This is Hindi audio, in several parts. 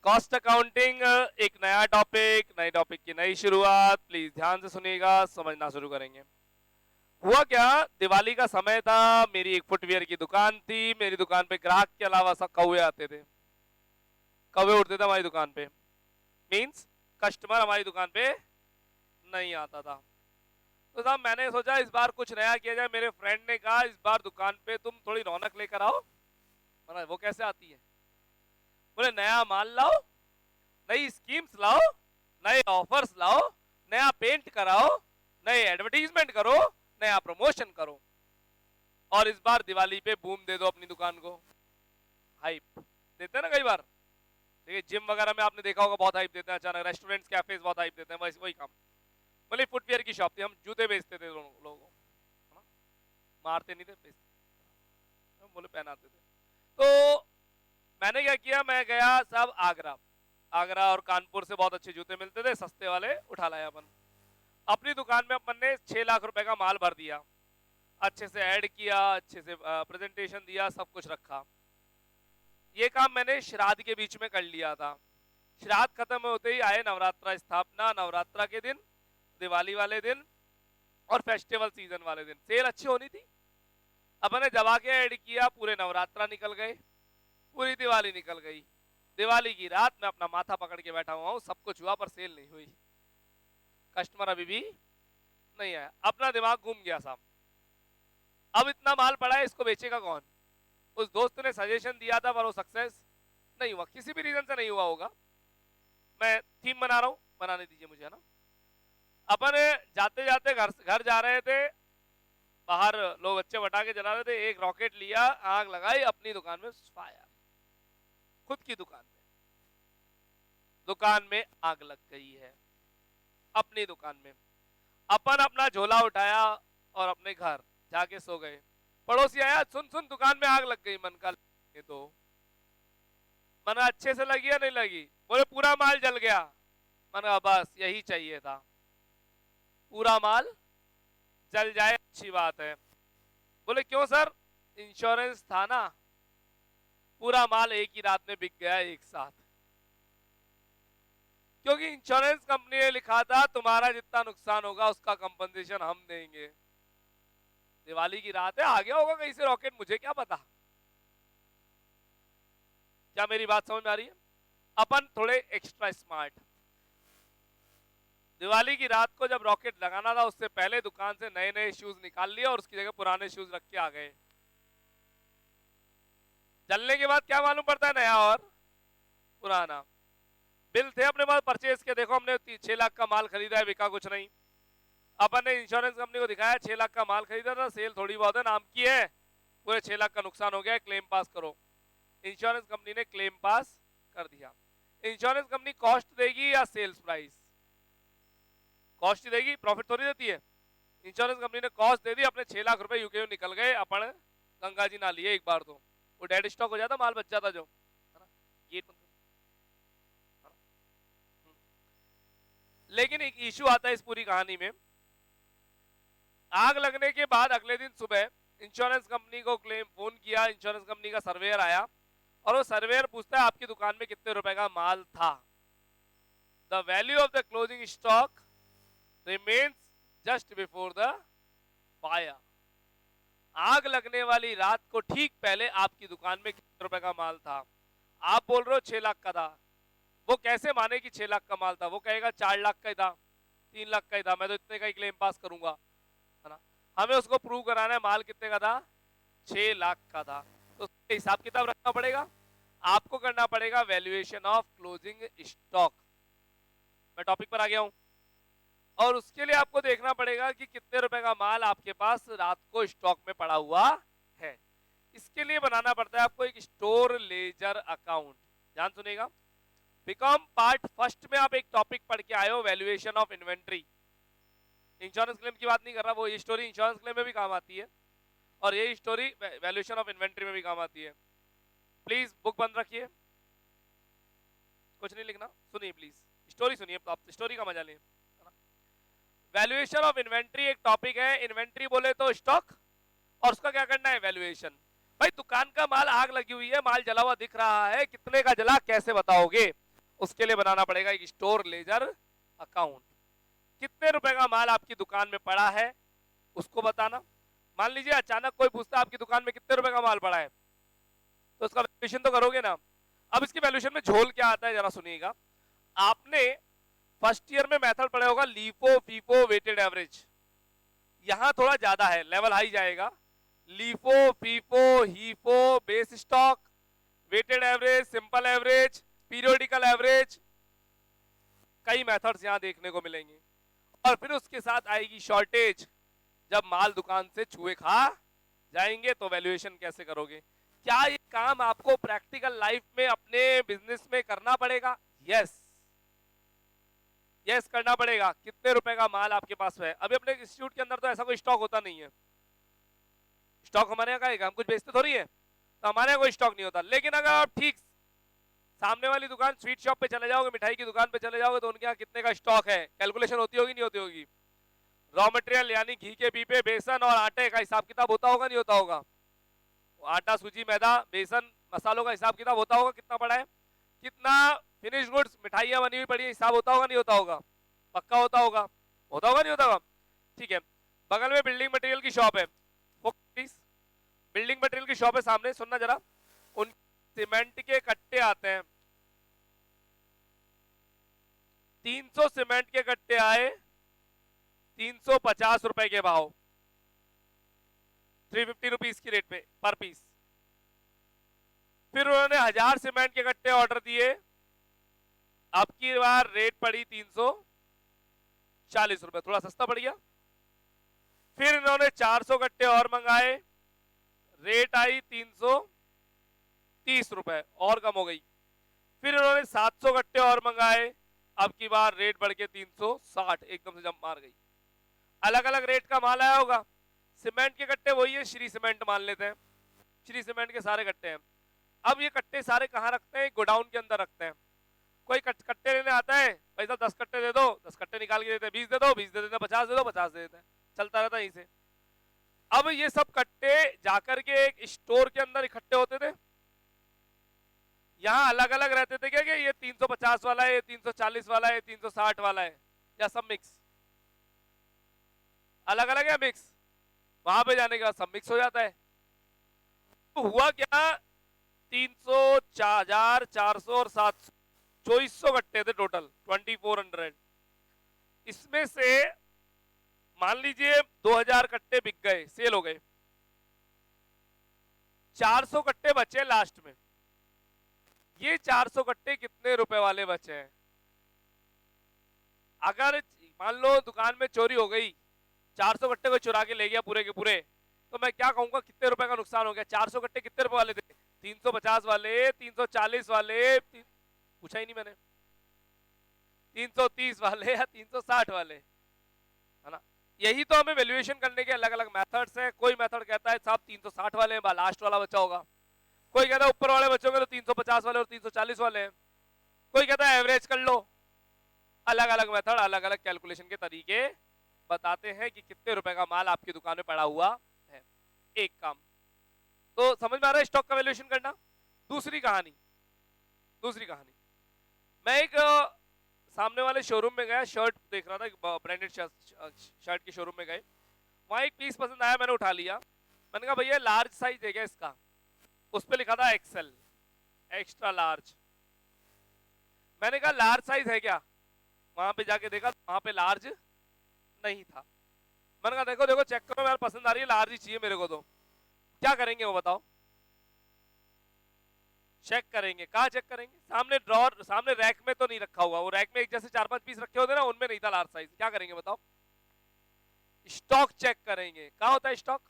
कॉस्ट अकाउंटिंग एक नया टॉपिक, नए टॉपिक की नई शुरुआत। प्लीज ध्यान से सुनिएगा, समझना शुरू करेंगे। हुआ क्या, दिवाली का समय था, मेरी एक फुटवियर की दुकान थी। मेरी दुकान पे ग्राहक के अलावा सब कौवे आते थे, कौवे उड़ते थे हमारी दुकान पे। मींस कस्टमर हमारी दुकान पे नहीं आता था। तो साहब मैंने सोचा इस बार कुछ नया किया जाए। मेरे फ्रेंड ने कहा इस बार दुकान पे तुम थोड़ी रौनक लेकर आओ। मैंने वो कैसे आती है? बोले नया माल लाओ, नई स्कीम्स लाओ, नए ऑफर्स लाओ, नया पेंट कराओ, नए एडवर्टीजमेंट करो, नया प्रमोशन करो, और इस बार दिवाली पे बूम दे दो अपनी दुकान को। हाइप देते हैं ना कई बार। देखिए जिम वगैरह में आपने देखा होगा बहुत हाइप देते हैं, अचानक रेस्टोरेंट्स कैफेज बहुत हाइप देते हैं, वैसे वही काम। बोले फुटवियर की शॉप थी, हम जूते बेचते थे लोगों को, है ना? मारते नहीं थे, बेचते, हम बोले पहनाते थे। तो मैंने क्या किया, मैं गया सब आगरा। आगरा और कानपुर से बहुत अच्छे जूते मिलते थे, सस्ते वाले उठा लाया अपन। अपनी दुकान में अपन ने 6 लाख रुपए का माल भर दिया, अच्छे से ऐड किया, अच्छे से प्रेजेंटेशन दिया, सब कुछ रखा। ये काम मैंने श्राद्ध के बीच में कर लिया था। श्राद्ध खत्म होते ही आए नवरात्रा स्थापना, नवरात्रा के दिन, दिवाली वाले दिन और फेस्टिवल सीजन वाले दिन सेल अच्छी होनी थी। अपन ने दबा के ऐड किया, पूरे नवरात्रा निकल गए, पूरी दिवाली निकल गई। दिवाली की रात मैं अपना माथा पकड़ के बैठा हुआ हूं, सब कुछ हुआ पर सेल नहीं हुई, कस्टमर अभी भी नहीं आया। अपना दिमाग घूम गया साहब, अब इतना माल पड़ा है, इसको बेचेगा कौन? उस दोस्त ने सजेशन दिया था पर वो सक्सेस नहीं हुआ, किसी भी रीजन से नहीं हुआ होगा। मैं थीम बना रहा हूं, बनाने दीजिए मुझे, है ना। अपन जाते जाते घर घर जा रहे थे, बाहर लोग बच्चे बटा के जला रहे थे, एक रॉकेट लिया, आग लगाई, अपनी दुकान में फायर। खुद की दुकान में आग लग गई है, अपनी दुकान में। अपन अपना झोला उठाया और अपने घर जाके सो गए। पड़ोसी आया, सुन सुन दुकान में आग लग गई। मन का ये तो मन अच्छे से लगी या नहीं लगी? बोले पूरा माल जल गया। मन बस यही चाहिए था, पूरा माल जल जाए अच्छी बात है। बोले क्यों सर? इंश्योरेंस था ना, पूरा माल एक ही रात में बिक गया एक साथ। क्योंकि इंश्योरेंस कंपनी ने लिखा था तुम्हारा जितना नुकसान होगा उसका कंपनसेशन हम देंगे। दिवाली की रात है, आ गया होगा कहीं से रॉकेट, मुझे क्या पता। क्या मेरी बात समझ में आ रही है? अपन थोड़े एक्स्ट्रा स्मार्ट। दिवाली की रात को जब रॉकेट लगाना था उससे पहले दुकान से नए नए शूज निकाल लिए और उसकी जगह पुराने शूज रख के आ गए। जलने के बाद क्या मालूम पड़ता है, नया और पुराना। बिल थे अपने पास परचेज के, देखो हमने 6 लाख का माल खरीदा है, बिका कुछ नहीं। अपन ने इंश्योरेंस कंपनी को दिखाया 6 लाख का माल खरीदा था, सेल थोड़ी बहुत है, नाम की है, पूरे 6 लाख का नुकसान हो गया, क्लेम पास करो। इंश्योरेंस कंपनी ने क्लेम पास कर दिया। इंश्योरेंस कंपनी कॉस्ट देगी या सेल्स प्राइस? कॉस्ट ही देगी, प्रॉफिट थोड़ी देती है। इंश्योरेंस कंपनी ने कॉस्ट दे दी, अपने 6 लाख रुपए यूके निकल गए, अपन गंगा जी ना लिए एक बार, तो वो डेड स्टॉक हो जाता, माल बच जाता जो, है ना। गेट बंद। लेकिन एक इशू आता है इस पूरी कहानी में। आग लगने के बाद अगले दिन सुबह इंश्योरेंस कंपनी को क्लेम फोन किया, इंश्योरेंस कंपनी का सर्वेयर आया और वो सर्वेयर पूछता है आपकी दुकान में कितने रुपए का माल था। The value of the closing stock remains just before the fire. आग लगने वाली रात को ठीक पहले आपकी दुकान में कितने रुपए का माल था? आप बोल रहे हो 6 लाख का था, वो कैसे माने कि 6 लाख का माल था? वो कहेगा 4 लाख का ही था, 3 लाख का ही था, मैं तो इतने का ही क्लेम पास करूंगा, है ना। हमें उसको प्रूव कराना है माल कितने का था, 6 लाख का था। तो हिसाब किताब रखना पड़ेगा, आपको करना पड़ेगा वैल्यूएशन ऑफ क्लोजिंग स्टॉक। मैं टॉपिक पर आ गया हूं। और उसके लिए आपको देखना पड़ेगा कि कितने रुपए का माल आपके पास रात को स्टॉक में पड़ा हुआ है। इसके लिए बनाना पड़ता है आपको एक स्टोर लेजर अकाउंट। ध्यान सुनिएगा, बिकॉम पार्ट फर्स्ट में आप एक टॉपिक पढ़ के आए हो, valuation of inventory. Insurance claim की बात नहीं कर रहा, वो ये स्टोरी इंश्योरेंस क्लेम में भी काम आती है और ये स्टोरी वैल्यूएशन ऑफ इन्वेंट्री में भी काम आती है। प्लीज बुक बंद रखिए, कुछ नहीं लिखना, सुनिए प्लीज, स्टोरी सुनिए, आप स्टोरी का मजा लें। वैल्यूएशन ऑफ इन्वेंट्री एक टॉपिक है। इन्वेंट्री बोले तो स्टॉक, और उसका क्या करना है, वैल्यूएशन। भाई दुकान का माल, आग लगी हुई है, माल जला हुआ दिख रहा है, कितने का जला कैसे बताओगे? उसके लिए बनाना पड़ेगा एक स्टोर लेजर अकाउंट। कितने रुपए का माल आपकी दुकान में पड़ा है उसको बताना। मान लीजिए अचानक कोई पूछता है आपकी दुकान में कितने रुपए का माल पड़ा है, तो उसका वैल्यूएशन तो करोगे ना। अब इसकी वैल्यूएशन में झोल क्या आता है जरा सुनिएगा। आपने फर्स्ट ईयर में मेथड पढ़ा होगा लीफो फीफो वेटेड एवरेज। यहां थोड़ा ज्यादा है, लेवल हाई जाएगा। LIFO FIFO HIFO base stock weighted average simple average periodical average, कई मेथड्स यहां देखने को मिलेंगे। और फिर उसके साथ आएगी शॉर्टेज। जब माल दुकान से छुए खा जाएंगे तो वैल्यूएशन कैसे करोगे। क्या ये काम आपको प्रैक्टिकल लाइफ में अपने बिजनेस में करना पड़ेगा? यस यस करना पड़ेगा। कितने रुपए का माल आपके पास है। अभी अपने इंस्टीट्यूट के अंदर तो ऐसा कोई स्टॉक होता नहीं है। स्टॉक हमारे यहाँ का है, हम कुछ बेचते थोड़ी है, तो हमारे यहाँ कोई स्टॉक नहीं होता। लेकिन अगर आप ठीक सामने वाली दुकान स्वीट शॉप पे चले जाओगे, मिठाई की दुकान पे चले जाओगे, तो उनके यहाँ कितने का स्टॉक है कैलकुलेशन होती होगी नहीं होती होगी। रॉ मटेरियल यानी घी के पीपे बेसन और आटे का हिसाब किताब होता होगा नहीं होता होगा। आटा सूजी मैदा बेसन मसालों का हिसाब किताब होता होगा कितना पड़ा है, कितना फिनिश गुड्स मिठाइयां बनी हुई पड़ी है, हिसाब होता होगा नहीं होता होगा, पक्का होता होगा, होता होगा नहीं होता होगा। ठीक है, बगल में बिल्डिंग मटेरियल की शॉप है, बिल्डिंग मटेरियल की शॉप है सामने, सुनना जरा। उन सीमेंट के कट्टे आते हैं, 300 सीमेंट के कट्टे आए 350 रुपए के भाव, 350 रुपीज की रेट पे पर पीस। फिर उन्होंने 1000 सीमेंट के कट्टे ऑर्डर दिए, अब की बार रेट पड़ी 340 रुपए, थोड़ा सस्ता पड़ गया। फिर इन्होंने 400 कट्टे और मंगाए, रेट आई 330 रुपए और कम हो गई। फिर इन्होंने 700 कट्टे और मंगाए, अब की बार रेट बढ़ के 360, एकदम से जंप मार गई। अलग अलग रेट का माल आया होगा। सीमेंट के कट्टे वही है, श्री सीमेंट मान लेते हैं, श्री सीमेंट के सारे कट्टे हैं। अब ये कट्टे सारे कहाँ रखते हैं, गोडाउन के अंदर रखते हैं। कोई कट्टे लेने आता है, पैसा 10 कट्टे दे दो, 10 कट्टे निकाल के देते हैं, 20 दे दो 20 दे देते हैं, 50 दे दो 50 दे देते हैं, चलता रहता है यहीं से। अब ये सब कट्टे जाकर के एक स्टोर के अंदर इकट्ठे होते थे। यहां अलग अलग रहते थे क्या कि ये 350 वाला है, ये 340 वाला है, 360 वाला है, या सब मिक्स, अलग अलग है मिक्स। वहां पे जाने के बाद सब मिक्स हो जाता है। तो हुआ क्या, 300 4000 400 और 700 2400 कट्टे थे टोटल 2400। इसमें से मान लीजिए 2000 कट्टे बिक गए, सेल हो गए, 400 कट्टे बचे लास्ट में। ये 400 कट्टे कितने रुपए वाले बचे हैं। अगर मान लो दुकान में चोरी हो गई, 400 कट्टे को चुरा के ले गया पूरे के पूरे, तो मैं क्या कहूंगा कितने रुपए का नुकसान हो गया। 400 कट्टे कितने रुपए वाले थे, 350 वाले, 340 वाले, पूछा ही नहीं मैंने, 330 वाले या 360 वाले, है ना। यही तो हमें वैल्यूएशन करने के अलग अलग मेथड्स हैं। कोई मेथड कहता है साहब 360 वाले हैं, लास्ट वाला बचा होगा। कोई कहता है ऊपर वाले बचोगे तो 350 वाले और 340 वाले हैं। कोई कहता है एवरेज कर लो। अलग अलग मेथड अलग अलग कैलकुलेशन के तरीके बताते हैं कि कितने रुपए का माल आपकी दुकान में पड़ा हुआ है। एक काम तो समझ में आ रहा है, स्टॉक का वैल्यूएशन करना। दूसरी कहानी मैं एक सामने वाले शोरूम में गया, शर्ट देख रहा था, ब्रांडेड शर्ट के शोरूम में गए, वहां एक पीस पसंद आया, मैंने उठा लिया। मैंने कहा भैया लार्ज साइज है क्या इसका, उस पर लिखा था एक्सेल एक्स्ट्रा लार्ज। मैंने कहा लार्ज साइज है क्या, वहां पे जाके देखा वहां पे लार्ज नहीं था। मैंने कहा देखो देखो चेक करो, यार पसंद आ रही है, लार्ज ही चाहिए मेरे को। तो क्या करेंगे वो बताओ, चेक करेंगे, कहाँ चेक करेंगे, सामने ड्रॉर सामने रैक में तो नहीं रखा हुआ, वो रैक में एक जैसे 4-5 पीस रखे होते ना, उनमें नहीं था लार्ज साइज। क्या करेंगे बताओ, स्टॉक चेक करेंगे। कहाँ होता है स्टॉक,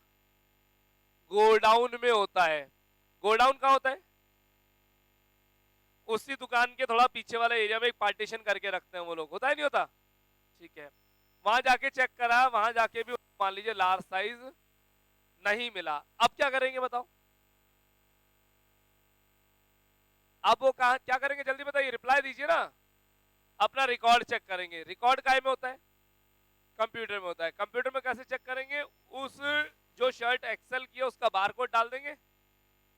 गोडाउन में होता है। गोडाउन कहाँ होता है, उसी दुकान के थोड़ा पीछे वाले एरिया में एक पार्टीशन करके रखते हैं वो लोग, होता है नहीं होता। ठीक है, वहां जाके चेक करा, वहां जाके भी मान लीजिए लार्ज साइज नहीं मिला। अब क्या करेंगे बताओ, अब वो कहा क्या करेंगे जल्दी बताइए, रिप्लाई दीजिए ना। अपना रिकॉर्ड चेक करेंगे। रिकॉर्ड काय में होता है, कंप्यूटर में होता है। कंप्यूटर में कैसे चेक करेंगे, उस जो शर्ट एक्सेल की है उसका बारकोड डाल देंगे,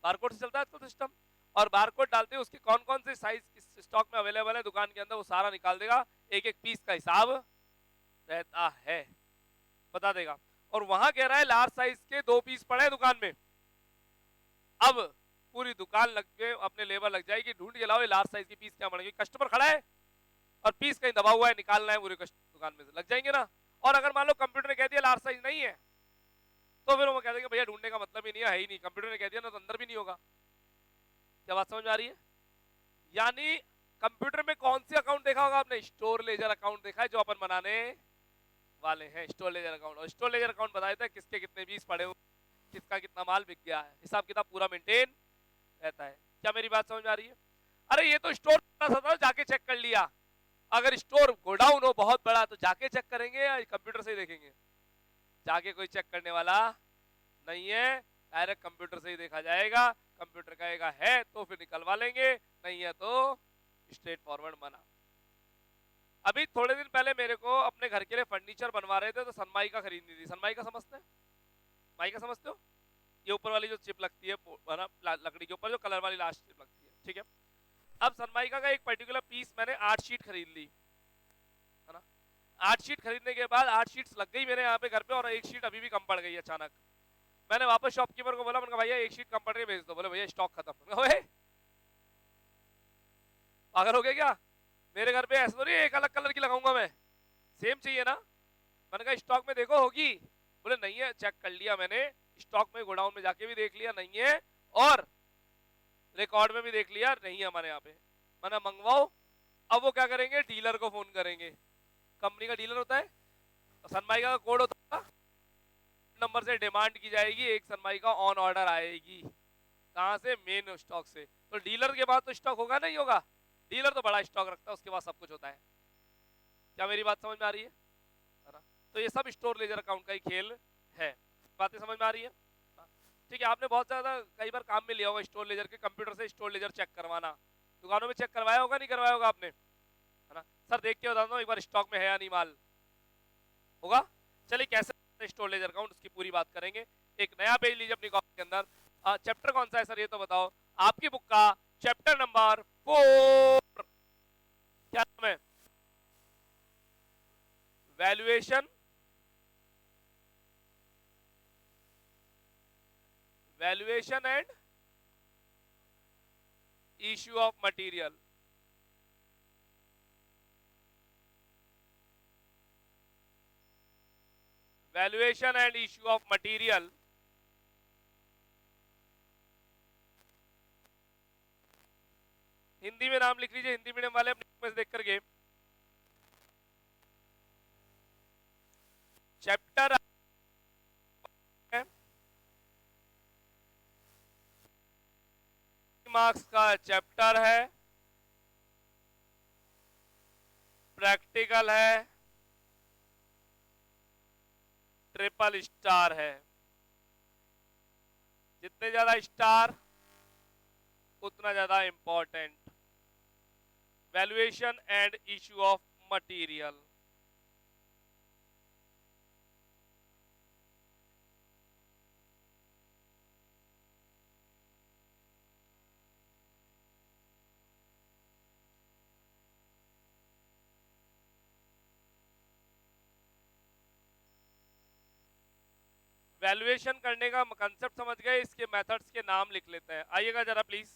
बारकोड से चलता है आजकल सिस्टम, और बारकोड डालते ही उसके कौन कौन से साइज स्टॉक में अवेलेबल है दुकान के अंदर वो सारा निकाल देगा, एक एक पीस का हिसाब रहता है, बता देगा। और वहां कह रहा है लार्ज साइज के 2 पीस पड़े हैं दुकान में। अब पूरी दुकान लग के अपने लेबर लग जाएगी, ढूंढ के लाओ ये लार्ज साइज के पीस क्या पड़ेंगे। कस्टमर खड़ा है और पीस कहीं दबा हुआ है, निकालना है, पूरी दुकान में से लग जाएंगे ना। और अगर मान लो कंप्यूटर ने कह दिया लार्ज साइज नहीं है, तो फिर वो कह देंगे भैया ढूंढने का मतलब ही नहीं है ही नहीं, कंप्यूटर ने कह दिया ना तो अंदर भी नहीं होगा। क्या बात समझ में आ रही है? यानी कंप्यूटर में कौन सी अकाउंट देखा होगा आपने? स्टोर लेजर अकाउंट देखा है, जो अपन बनाने वाले हैं, स्टोर लेजर अकाउंट। और स्टोर लेजर अकाउंट बताया था किसके कितने पीस पड़े हुए, किसका कितना माल बिक गया है, हिसाब किताब पूरा मेंटेन रहता है। क्या मेरी बात समझ में आ रही है? अरे ये तो स्टोर था, जाके चेक कर लिया। अगर स्टोर गोडाउन हो बहुत बड़ा तो जाके चेक करेंगे या कंप्यूटर से ही देखेंगे? जाके कोई चेक करने वाला नहीं है, डायरेक्ट कंप्यूटर से ही देखा जाएगा। कंप्यूटर कहेगा है तो फिर निकलवा लेंगे, नहीं है तो स्ट्रेट फॉरवर्ड मना। अभी थोड़े दिन पहले मेरे को अपने घर के लिए फर्नीचर बनवा रहे थे, तो सनमाइका खरीदनी थी। सनमाइका समझते हैं? माइका समझते हो? ये ऊपर वाली जो चिप लगती है ना लकड़ी के ऊपर, जो कलर वाली लास्ट चिप लगती है, ठीक है। अब सनमाइका का एक पर्टिकुलर पीस मैंने 8 शीट खरीद ली, है ना। 8 शीट खरीदने के बाद 8 शीट्स लग गई मेरे यहाँ पे घर पे, और एक शीट अभी भी कम पड़ गई अचानक। मैंने वापस शॉपकीपर को बोला, मैंने कहा भैया एक शीट कम पड़ रही है, भेज दो। बोले भैया स्टॉक खत्म। पागल हो गए क्या? मेरे घर पे ऐसा नहीं एक अलग कलर की लगाऊंगा मैं, सेम चाहिए ना। मैंने कहा स्टॉक में देखो होगी। बोले नहीं है, चेक कर लिया मैंने, स्टॉक में गोडाउन में जाके भी देख लिया, नहीं है, और रिकॉर्ड में भी देख लिया, नहीं है हमारे यहाँ पे। मैंने मंगवाओ। अब वो क्या करेंगे, डीलर को फोन करेंगे। कंपनी का डीलर होता है, सनमाइका का कोड होता है, नंबर से डिमांड की जाएगी, एक सनमाइका ऑन ऑर्डर आएगी। कहां से? मेन स्टॉक से। तो डीलर के पास तो स्टॉक होगा नहीं होगा? डीलर तो बड़ा स्टॉक रखता है, उसके पास सब कुछ होता है। क्या मेरी बात समझ में आ रही है ना? तो ये सब स्टोर लेजर अकाउंट का ही खेल है। बातें समझ में आ रही है? ठीक है। आपने बहुत ज्यादा कई बार काम में लिया होगा स्टोर लेजर के, कंप्यूटर से स्टोर लेजर चेक करवाना। दुकानों में चेक करवाया होगा, नहीं करवाया होगा आपने, है ना? सर देख के बताता हूँ एक बार स्टॉक में है या नहीं माल, होगा। चलिए कैसे स्टोर लेजर अकाउंट, उसकी पूरी बात करेंगे। एक नया पेज लीजिए अपनी कॉपी के अंदर। चैप्टर कौन सा है सर ये तो बताओ? आपकी बुक का चैप्टर नंबर 4। क्या नाम है? Valuation, valuation and issue of material. Valuation and issue of material. Hindi में नाम लिख लीजिए, हिंदी मीडियम वाले अपने में से देख करके। चैप्टर मार्क्स का चैप्टर है, प्रैक्टिकल है, ट्रिपल स्टार है। जितने ज्यादा स्टार उतना ज्यादा important. Valuation and issue of material. Valuation करने का कंसेप्ट समझ गए, इसके मेथड्स के नाम लिख लेते हैं। आइएगा जरा please.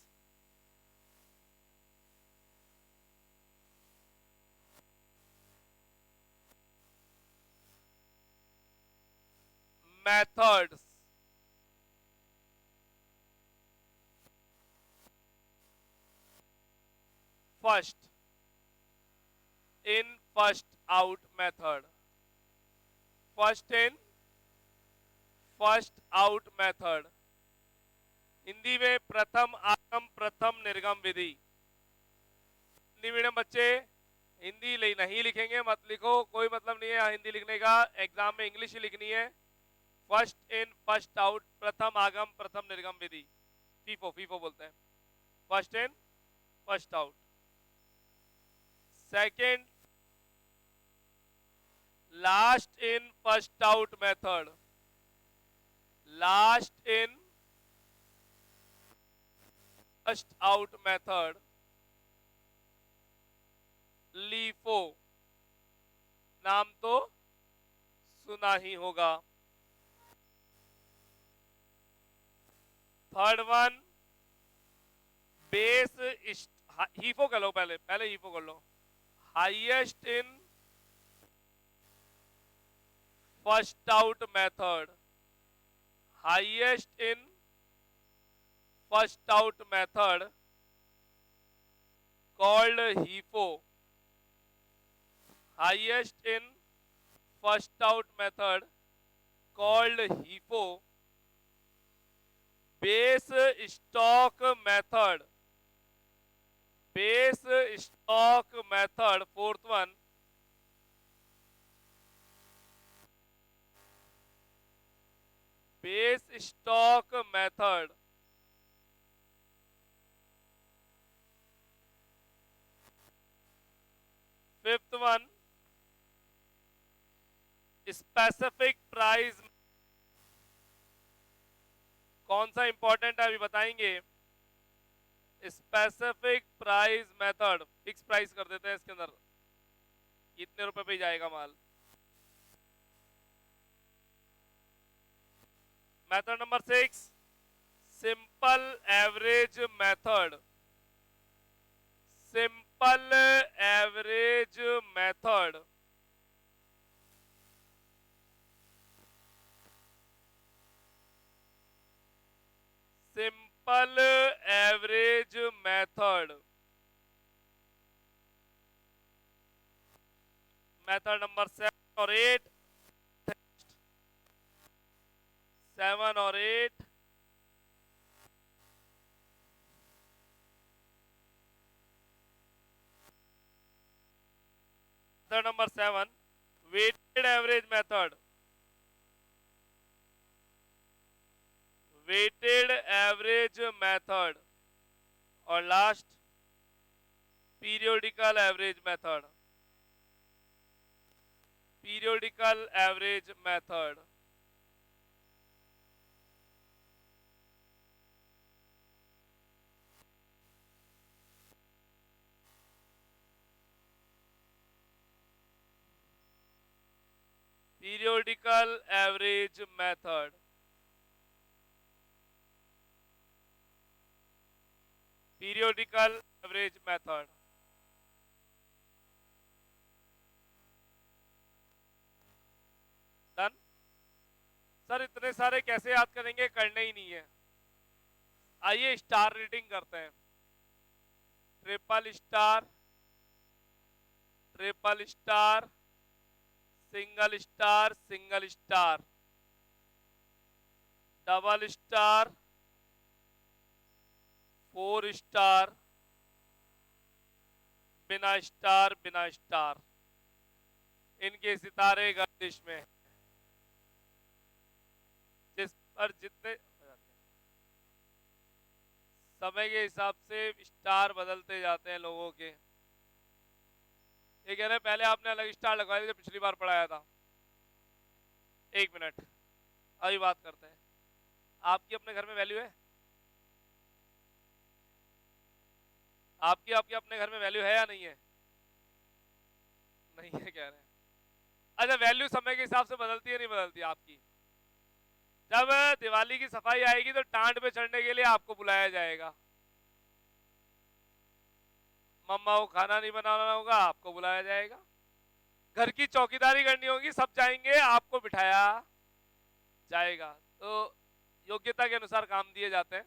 Methods, first in first out method. First in first out method, Hindi में प्रथम आगम प्रथम निर्गम विधि। हिंदी मीडियम बच्चे हिंदी नहीं लिखेंगे, मत लिखो, कोई मतलब नहीं है हिंदी लिखने का, एग्जाम में इंग्लिश ही लिखनी है। फर्स्ट इन फर्स्ट आउट, प्रथम आगम प्रथम निर्गम विधि, फीफो, फीफो बोलते हैं। First in first out. Second, last in first out method. Last in first out method, LIFO, नाम तो सुना ही होगा। थर्ड वन, बेस, हीफो कर लो, पहले हीफो कर लो। Highest in first out method, highest in first out method called HIFO, highest in first out method called HIFO, base stock method, base stock method, fourth one, base stock method, fifth one, specific price. कौन सा इंपॉर्टेंट है अभी बताएंगे। Specific price method, fix price कर देते हैं इसके अंदर, कितने रुपए पे जाएगा माल। Method number 6, simple average method, simple average method, simple average method. Method number 7 और 8, 7 और 8, method number 7, weighted average method, weighted average method, और last periodical average method, periodical average method. Periodical average method, periodical average method. Done. Sir इतने सारे कैसे याद करेंगे, करने ही नहीं है। आइए स्टार रेटिंग करते हैं। Triple star, triple star, single star, single star, double star, 4 star, बिना स्टार, बिना स्टार। इनके सितारे गर्दिश में, जिस पर जितने समय के हिसाब से स्टार बदलते जाते हैं लोगों के। ये कह रहे हैं पहले आपने अलग स्टार लगवाए थे, पिछली बार पढ़ाया था। एक मिनट, अभी बात करते हैं। आपकी अपने घर में वैल्यू है, आपकी आपके अपने घर में वैल्यू है या नहीं है। नहीं है कह रहे हैं। अच्छा, वैल्यू समय के हिसाब से बदलती है नहीं बदलती आपकी। जब दिवाली की सफाई आएगी तो टांड पे चढ़ने के लिए आपको बुलाया जाएगा। मम्मा को खाना नहीं बनाना होगा, आपको बुलाया जाएगा। घर की चौकीदारी करनी होगी, सब जाएंगे, आपको बिठाया जाएगा। तो योग्यता के अनुसार काम दिए जाते हैं।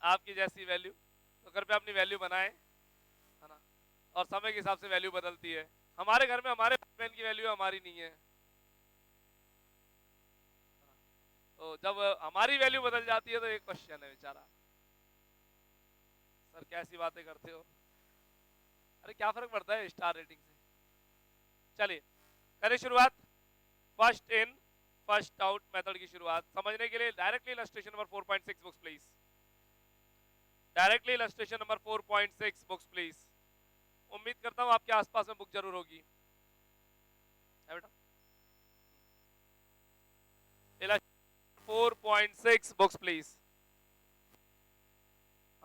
आपकी जैसी वैल्यू, तो घर पे अपनी वैल्यू बनाए, है ना। और समय के हिसाब से वैल्यू बदलती है। हमारे घर में हमारे बहन की वैल्यू हमारी नहीं है, तो जब हमारी वैल्यू बदल जाती है तो एक क्वेश्चन है बेचारा, सर कैसी बातें करते हो। अरे क्या फर्क पड़ता है स्टार रेटिंग से। चलिए करें शुरुआत। First in first out method की शुरुआत समझने के लिए directly illustration number 4.6 books please, directly illustration number 4.6 books please. उम्मीद करता हूं आपके आसपास में बुक जरूर होगी, है बेटा। 4.6 बुक्स प्लीज।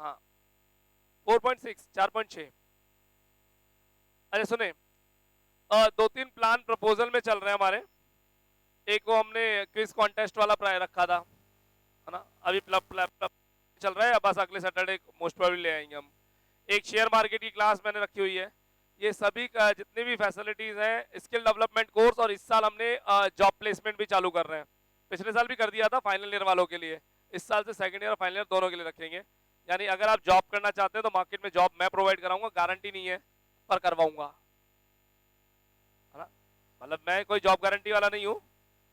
हाँ 4.6 4.6। अच्छा सुने, दो तीन प्लान प्रपोजल में चल रहे हैं हमारे। एक वो हमने क्विज कॉन्टेस्ट वाला प्राय रखा था, है ना, अभी चल रहा है, बस अगले सैटरडे मोस्ट प्रोबेबली ले आएंगे हम। एक शेयर मार्केट की क्लास मैंने रखी हुई है। ये सभी का जितनी भी फैसिलिटीज हैं, स्किल डेवलपमेंट कोर्स, और इस साल हमने जॉब प्लेसमेंट भी चालू कर रहे हैं। पिछले साल भी कर दिया था फाइनल ईयर वालों के लिए, इस साल से सेकंड ईयर और फाइनल ईयर दोनों के लिए रखेंगे। यानी अगर आप जॉब करना चाहते हैं तो मार्केट में जॉब मैं प्रोवाइड कराऊंगा, गारंटी नहीं है पर करवाऊंगा, है ना। मतलब मैं कोई जॉब गारंटी वाला नहीं हूँ,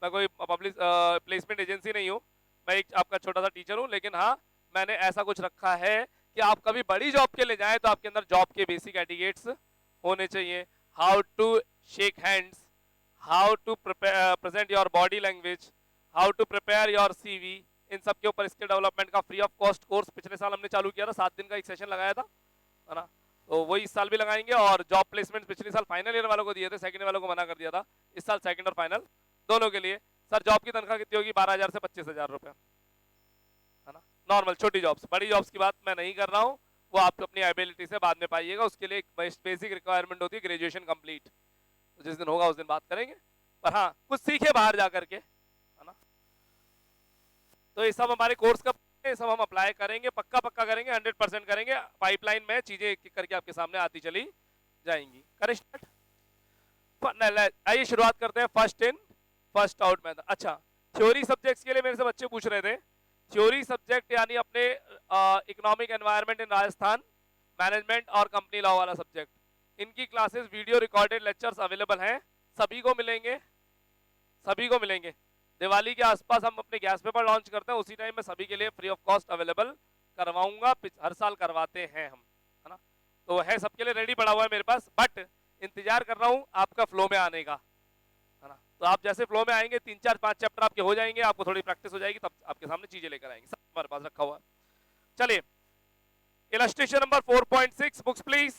मैं कोई पब्लिक प्लेसमेंट एजेंसी नहीं हूँ, मैं एक आपका छोटा सा टीचर हूँ। लेकिन हाँ, मैंने ऐसा कुछ रखा है कि आप कभी बड़ी जॉब के लिए जाएं तो आपके अंदर जॉब के बेसिक एटिकेट्स होने चाहिए। How to shake hands, how to present your body language, how to prepare your CV, इन सब के ऊपर स्किल डेवलपमेंट का फ्री ऑफ कॉस्ट कोर्स पिछले साल हमने चालू किया था, 7 दिन का एक सेशन लगाया था, है ना। तो वही इस साल भी लगाएंगे। और जॉब प्लेसमेंट पिछले साल फाइनल ईयर वालों को दिए थे, सेकंड वालों को मना कर दिया था, इस साल सेकंड और फाइनल दोनों के लिए। सर जॉब की तनख्वाह कितनी होगी? 12,000 से 25,000 रुपए, है ना। नॉर्मल छोटी जॉब्स, बड़ी जॉब्स की बात मैं नहीं कर रहा हूँ, वो आप अपनी एबिलिटी से बाद में पाइएगा। उसके लिए एक बेसिक रिक्वायरमेंट होती है ग्रेजुएशन कंप्लीट, तो जिस दिन होगा उस दिन बात करेंगे। पर हाँ, कुछ सीखे बाहर जा करके, है ना। तो ये सब हमारे कोर्स का, ये सब हम अप्लाई करेंगे, पक्का पक्का करेंगे, 100% करेंगे। पाइपलाइन में चीजें एक एक करके आपके सामने आती चली जाएंगी। करें स्टार्ट? आइए शुरुआत करते हैं first in first out method. अच्छा, थ्योरी सब्जेक्ट्स के लिए मेरे से बच्चे पूछ रहे थे, थ्योरी सब्जेक्ट यानी अपने economic environment in Rajasthan, management और कंपनी लॉ वाला सब्जेक्ट, इनकी classes video recorded lectures available हैं, सभी को मिलेंगे, सभी को मिलेंगे। दिवाली के आसपास हम अपने गैस पेपर लॉन्च करते हैं, उसी टाइम में सभी के लिए फ्री ऑफ कॉस्ट अवेलेबल करवाऊंगा, हर साल करवाते हैं हम, है ना। तो है सबके लिए रेडी पड़ा हुआ है मेरे पास, बट इंतजार कर रहा हूं आपका फ्लो में आने का, है ना। तो आप जैसे फ्लो में आएंगे 3-4-5 चैप्टर आपके हो जाएंगे, आपको थोड़ी प्रैक्टिस हो जाएगी, तब आपके सामने चीजें लेकर आएंगे, सब हमारे पास रखा हुआ है। चलिए, इलस्ट्रेशन नंबर 4.6, बुक्स प्लीज।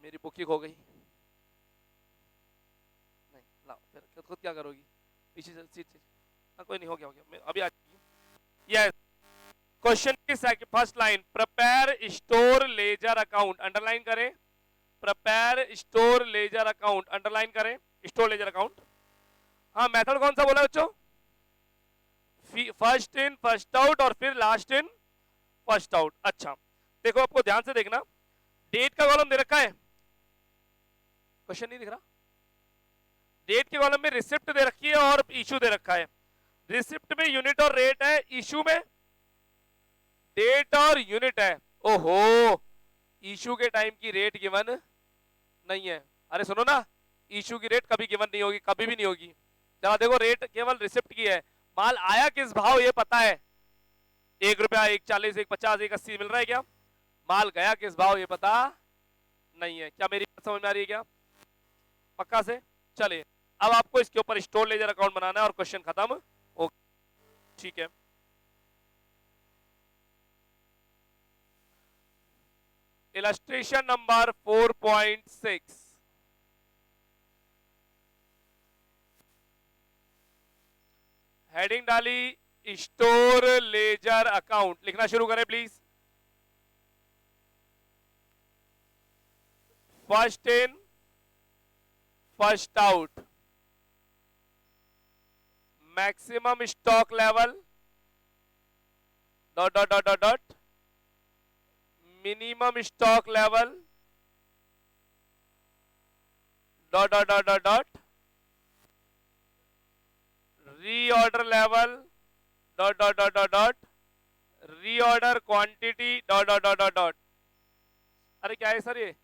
मेरी बुक ही खो गई, नहीं लाओ, फिर खुद क्या करोगी, पीछे से सीट से, हाँ कोई नहीं, हो गया अभी आ जाएगी। यस, क्वेश्चन की first line, prepare store ledger account, underline करें, prepare store ledger account, underline करें, स्टोर लेजर अकाउंट। हाँ, मेथड कौन सा बोला बच्चों? फर्स्ट इन फर्स्ट आउट और फिर लास्ट इन फर्स्ट आउट। अच्छा देखो, आपको ध्यान से देखना, डेट का कॉलम दे रखा है, क्वेश्चन नहीं दिख रहा, डेट के कॉलम में रिसिप्ट दे रखी है और इशू दे रखा है। रिसिप्ट में यूनिट और रेट है, इशू में डेट और यूनिट है। ओहो, इशू के टाइम की रेट गिवन नहीं है। अरे सुनो ना, इशू की रेट कभी गिवन नहीं होगी, कभी भी नहीं होगी। जरा देखो, रेट केवल रिसिप्ट की है, माल आया किस भाव ये पता है, 1 रुपया, 1.40, 1.50, 1.80 मिल रहा है क्या? माल गया किस भाव ये पता नहीं है। क्या मेरी बात समझ में आ रही है क्या? पक्का से? चलिए, अब आपको इसके ऊपर स्टोर लेजर अकाउंट बनाना है और क्वेश्चन खत्म। ओके, ठीक है। इलस्ट्रेशन नंबर 4.6, हेडिंग डाली स्टोर लेजर अकाउंट, लिखना शुरू करें please. First in first out, maximum stock level dot dot dot dot dot, minimum stock level dot dot dot dot dot, reorder level dot dot dot dot dot, reorder quantity dot dot dot dot dot. अरे क्या है सर ये?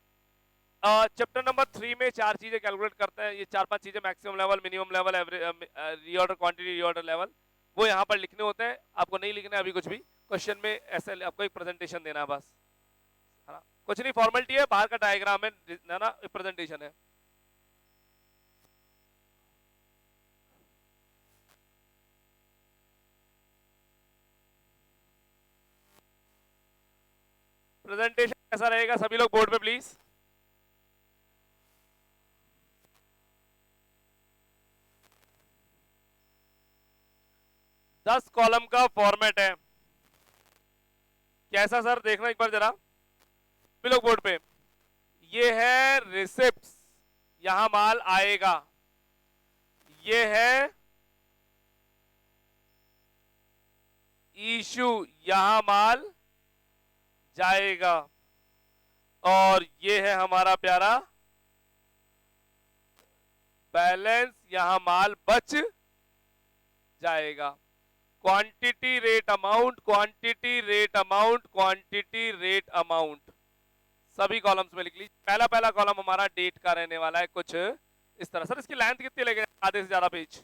चैप्टर नंबर 3 में 4 चीजें कैलकुलेट करते हैं, ये 4-5 चीजें, maximum level, minimum level, reorder quantity, reorder level, वो यहाँ पर लिखने होते हैं। आपको नहीं लिखना है अभी कुछ भी, क्वेश्चन में ऐसे आपको एक प्रेजेंटेशन देना है बस, है ना। कुछ नहीं, फॉर्मेलिटी है, बाहर का डायग्राम है ना, प्रेजेंटेशन है। प्रेजेंटेशन कैसा रहेगा? सभी लोग बोर्ड पे प्लीज। 10 कॉलम का फॉर्मेट है। कैसा सर, देखना एक बार जरा लोग बोर्ड पे। ये है रिसिप्ट्स, यहां माल आएगा। ये है इशू, यहां माल जाएगा। और ये है हमारा प्यारा बैलेंस, यहां माल बच जाएगा। Quantity rate amount, quantity rate amount, quantity rate amount, सभी कॉलम्स में लिख लीजिए। पहला पहला कॉलम हमारा डेट का रहने वाला है कुछ इस तरह। सर इसकी लेंथ कितनी लगेगी? आधे से ज्यादा page.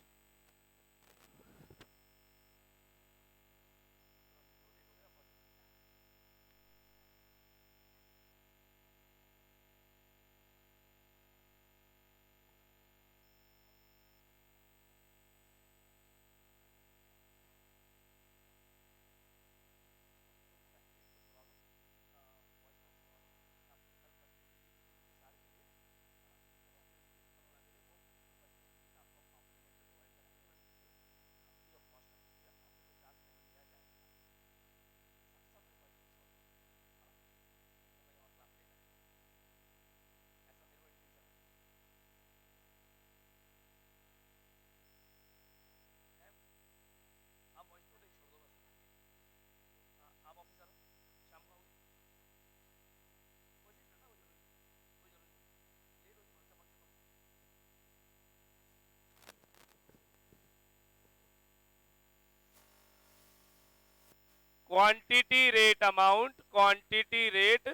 Quantity rate amount, quantity rate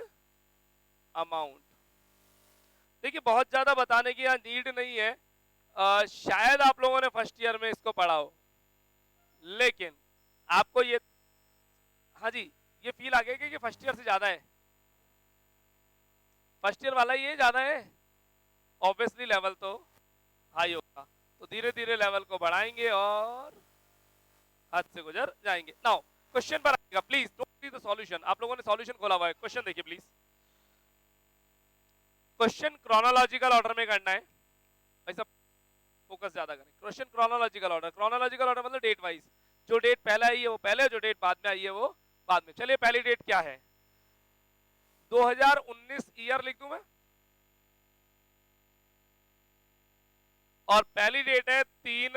amount. देखिए बहुत ज्यादा बताने की यहाँ नीड नहीं है, शायद आप लोगों ने फर्स्ट ईयर में इसको पढ़ा हो, लेकिन आपको ये, हाँ जी, ये फील आ गया कि फर्स्ट ईयर से ज्यादा है, फर्स्ट ईयर वाला ये ज्यादा है। ऑब्वियसली लेवल तो हाई होगा, तो धीरे धीरे लेवल को बढ़ाएंगे और हद से गुजर जाएंगे। नाउ क्वेश्चन पर आएगा, please don't see the solution. आप लोगों ने सॉल्यूशन खोला हुआ है, क्वेश्चन देखिए प्लीज। क्वेश्चन क्रोनोलॉजिकल ऑर्डर में करना है भाई सब, फोकस ज्यादा करें। Question chronological order, chronological order मतलब डेट वाइज, जो डेट पहले आई है वो पहले, जो डेट बाद में आई है वो बाद में। चलिए पहली डेट क्या है? 2019 ईयर लिख दूं मैं, और पहली डेट है 3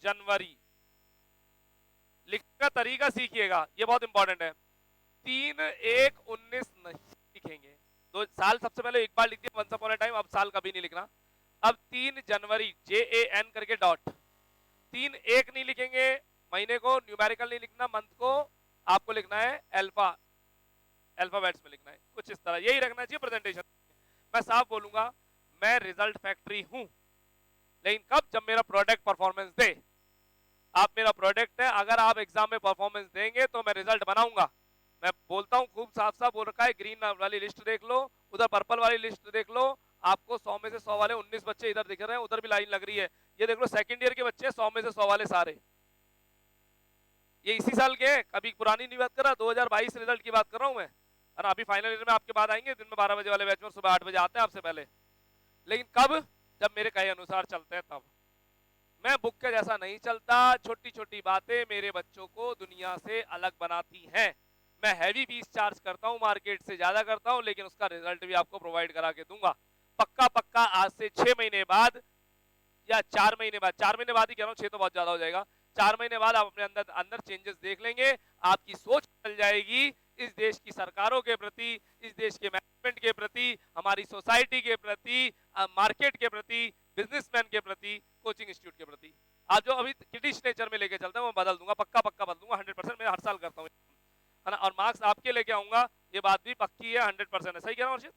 जनवरी। लिखने का तरीका सीखिएगा, ये बहुत इंपॉर्टेंट है। 3/1/19 नहीं लिखेंगे, दो साल सबसे पहले एक बार लिख दिया वंस अपॉन अ टाइम, अब साल कभी नहीं लिखना। अब 3 जनवरी JAN करके डॉट, 3/1 नहीं लिखेंगे, महीने को न्यूमेरिकल नहीं लिखना, मंथ को आपको लिखना है अल्फाबेट्स में लिखना है, कुछ इस तरह। यही रखना चाहिए प्रेजेंटेशन। मैं साफ बोलूंगा, मैं रिजल्ट फैक्ट्री हूं, लेकिन कब? जब मेरा प्रोडक्ट परफॉर्मेंस दे। आप मेरा प्रोडक्ट है, अगर आप एग्जाम में परफॉर्मेंस देंगे तो मैं रिजल्ट बनाऊंगा। मैं बोलता हूं, खूब साफ साफ बोल रखा है, ग्रीन वाली लिस्ट देख लो, उधर पर्पल वाली लिस्ट देख लो, आपको 100 में से 100 वाले 19 बच्चे इधर दिख रहे हैं, उधर भी लाइन लग रही है। ये देख लो सेकंड ईयर के बच्चे 100 में से 100 वाले सारे, ये इसी साल के हैं, कभी पुरानी नहीं बात कर रहा, 2022 रिजल्ट की बात कर रहा हूं मैं। और अभी फाइनल ईयर में आपके बाद आएंगे, दिन में 12 बजे वाले बैच में, सुबह 8 बजे आते हैं आपसे पहले। लेकिन कब? जब मेरे कहे अनुसार चलते हैं तब। मैं बुक के जैसा नहीं चलता, छोटी छोटी बातें मेरे बच्चों को दुनिया से अलग बनाती हैं। मैं हैवी फीस चार्ज करता हूं, मार्केट से ज्यादा करता हूं, लेकिन उसका रिजल्ट भी आपको प्रोवाइड करा के दूंगा। पक्का पक्का आज से 6 महीने बाद या 4 महीने बाद, 4 महीने बाद ही कह रहा हूं, 6 तो बहुत ज्यादा हो जाएगा, 4 महीने बाद आप अपने अंदर अंदर चेंजेस देख लेंगे, आपकी सोच बदल जाएगी इस देश की सरकारों के प्रति, इस देश के मैनेजमेंट के प्रति, हमारी सोसाइटी के प्रति, मार्केट के प्रति, बिजनेसमैन के प्रति, कोचिंग इंस्टीट्यूट के प्रति। आज जो अभी किडिश नेचर में लेके चलता है वो बदल दूंगा, पक्का पक्का बदल दूंगा 100%। मैं हर साल करता हूँ, है ना, और मार्क्स आपके लेके आऊंगा, ये बात भी पक्की है, 100% है। सही कह रहा हूँ अर्षित,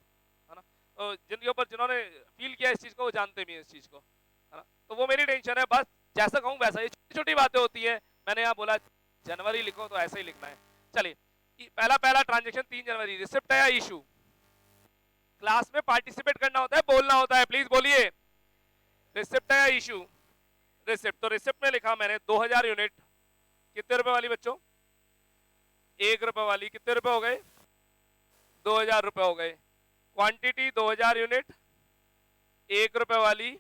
है ना? तो जिनके ऊपर जिन्होंने फील किया इस चीज को, वो जानते भी हैं इस चीज को, है ना? तो वो मेरी टेंशन है, बस जैसा कहूँ वैसा। ये छोटी छोटी बातें होती है, मैंने यहाँ बोला जनवरी लिखो तो ऐसे ही लिखना है। चलिए पहला पहला ट्रांजेक्शन 3 जनवरी, रिसिप्ट है या इशू? क्लास में पार्टिसिपेट करना होता है, बोलना होता है, प्लीज बोलिए। रिसिप्ट है या इशू? रिसिप्ट। तो रिसिप्ट में लिखा मैंने 2000 यूनिट, कितने रुपए वाली बच्चों? 1 रुपए वाली। कितने रुपए हो गए? 2000 रुपए हो गए। क्वांटिटी 2000 यूनिट, 1 रुपए वाली,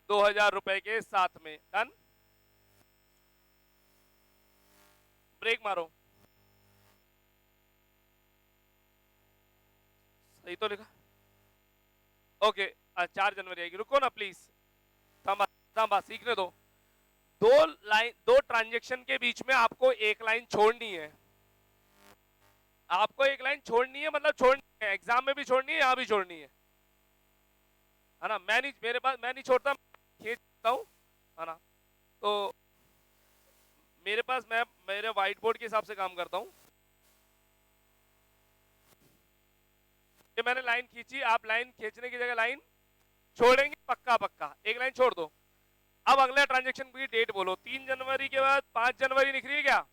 2000 रुपए के साथ में, डन। ब्रेक मारो, सही तो लिखा, ओके। 4 जनवरी आएगी, रुको ना प्लीज, थमा थमा सीखने दो। दो ट्रांजेक्शन के बीच में आपको एक लाइन छोड़नी है, आपको एक लाइन छोड़नी है, मतलब छोड़नी है, एग्जाम में भी छोड़नी है, यहां भी छोड़नी है ना। मैं नहीं, मेरे पास मैं नहीं छोड़ता, खींचता हूं, है ना। तो मेरे पास, मैं मेरे व्हाइट बोर्ड के हिसाब से काम करता हूं। ये मैंने लाइन खींची, आप लाइन खींचने की जगह लाइन छोड़ेंगे, पक्का पक्का एक लाइन छोड़ दो। अब अगला ट्रांजेक्शन की डेट बोलो, 3 जनवरी के बाद 5 जनवरी निकली है क्या?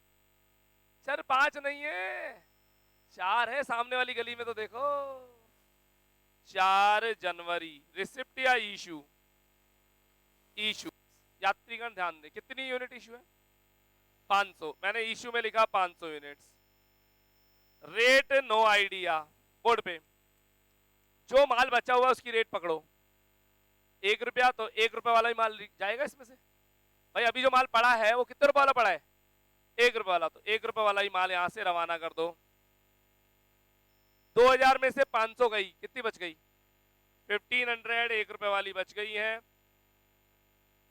सर 5 नहीं है, 4 है, सामने वाली गली में तो देखो। 4 जनवरी, रिसिप्ट या इशू? इशू। यात्रीगण ध्यान दे, कितनी यूनिट इशू है? 500, मैंने इशू में लिखा 500 units. Rate no idea, board पे जो माल बचा हुआ उसकी रेट पकड़ो, 1 रुपया, तो 1 रुपए वाला ही माल जाएगा इसमें से। भाई अभी जो माल पड़ा है वो कितने रुपए वाला पड़ा है? 1 रुपए वाला, तो 1 रुपए वाला ही माल यहां से रवाना कर दो। 2000 में से 500 गई, कितनी बच गई? 1500, 1 रुपए वाली बच गई है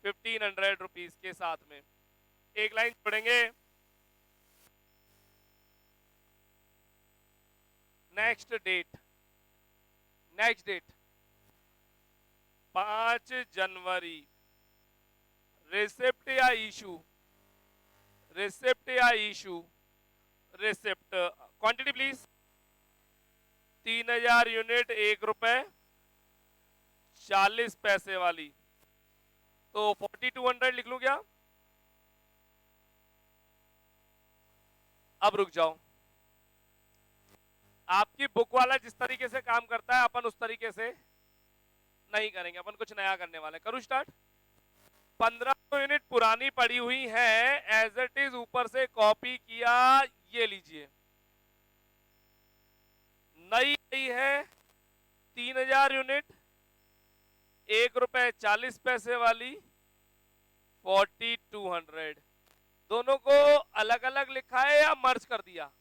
1500 रुपीज के साथ में। एक लाइन छोड़ेंगे, नेक्स्ट डेट, नेक्स्ट डेट 5 जनवरी, रिसिप्ट या इशू? रिसिप्ट या issue? Receipt. Quantity please. 3000 unit, 1 रुपए 40 पैसे वाली, तो 4200 लिख लूं क्या? अब रुक जाओ, आपकी बुक वाला जिस तरीके से काम करता है अपन उस तरीके से नहीं करेंगे, अपन कुछ नया करने वाले। करूं स्टार्ट? 1500 यूनिट पुरानी पड़ी हुई है, एज इट इज ऊपर से कॉपी किया, ये लीजिए। नई आई है 3000 यूनिट, 1 रुपए 40 पैसे वाली 4200। दोनों को अलग अलग लिखा है या मर्ज कर दिया?